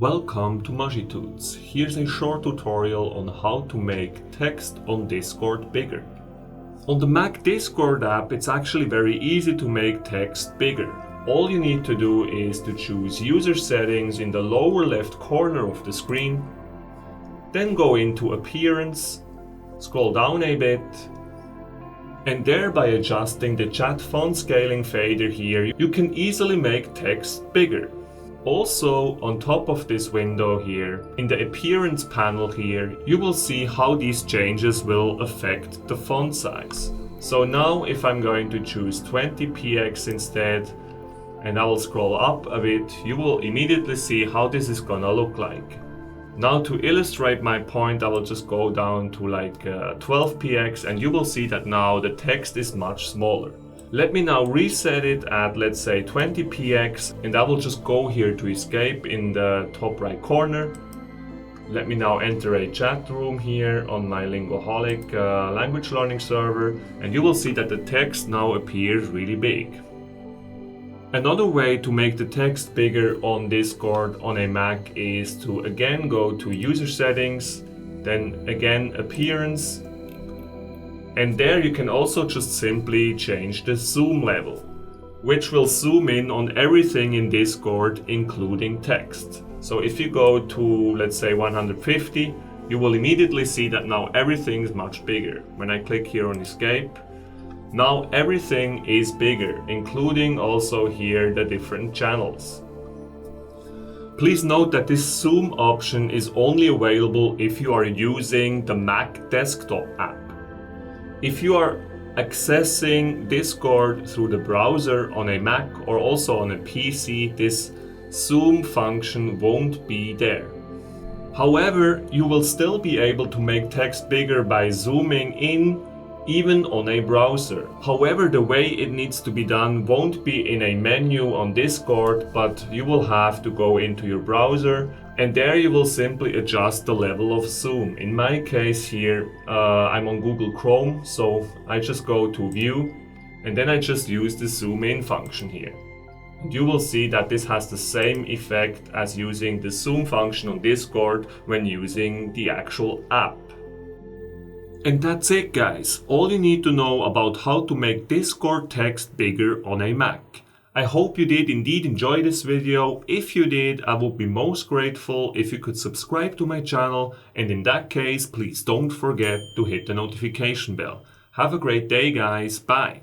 Welcome to Magitudes. Here's a short tutorial on how to make text on Discord bigger. On the Mac Discord app, it's actually very easy to make text bigger. All you need to do is to choose User Settings in the lower left corner of the screen, then go into Appearance, scroll down a bit, and there by adjusting the chat font scaling fader here, you can easily make text bigger. Also, on top of this window here, in the appearance panel here, you will see how these changes will affect the font size. So now if I'm going to choose 20px instead, and I will scroll up a bit, you will immediately see how this is gonna look like. Now to illustrate my point, I will just go down to like 12px, and you will see that now the text is much smaller. Let me now reset it at, let's say, 20px, and I will just go here to escape in the top right corner. Let me now enter a chat room here on my Lingoholic language learning server, and you will see that the text now appears really big. Another way to make the text bigger on Discord on a Mac is to again go to User Settings, then again Appearance, and there you can also just simply change the zoom level, which will zoom in on everything in Discord, including text. So if you go to, let's say, 150, you will immediately see that now everything is much bigger. When I click here on Escape, now everything is bigger, including also here the different channels. Please note that this zoom option is only available if you are using the Mac desktop app. If you are accessing Discord through the browser on a Mac or also on a PC, this zoom function won't be there. However, you will still be able to make text bigger by zooming in even on a browser. However, the way it needs to be done won't be in a menu on Discord, but you will have to go into your browser, and there you will simply adjust the level of zoom. In my case here, I'm on Google Chrome, so I just go to View, and then I just use the zoom in function here. And you will see that this has the same effect as using the zoom function on Discord when using the actual app. And that's it, guys. All you need to know about how to make Discord text bigger on a Mac. I hope you did indeed enjoy this video. If you did, I would be most grateful if you could subscribe to my channel, and in that case, please don't forget to hit the notification bell. Have a great day, guys. Bye.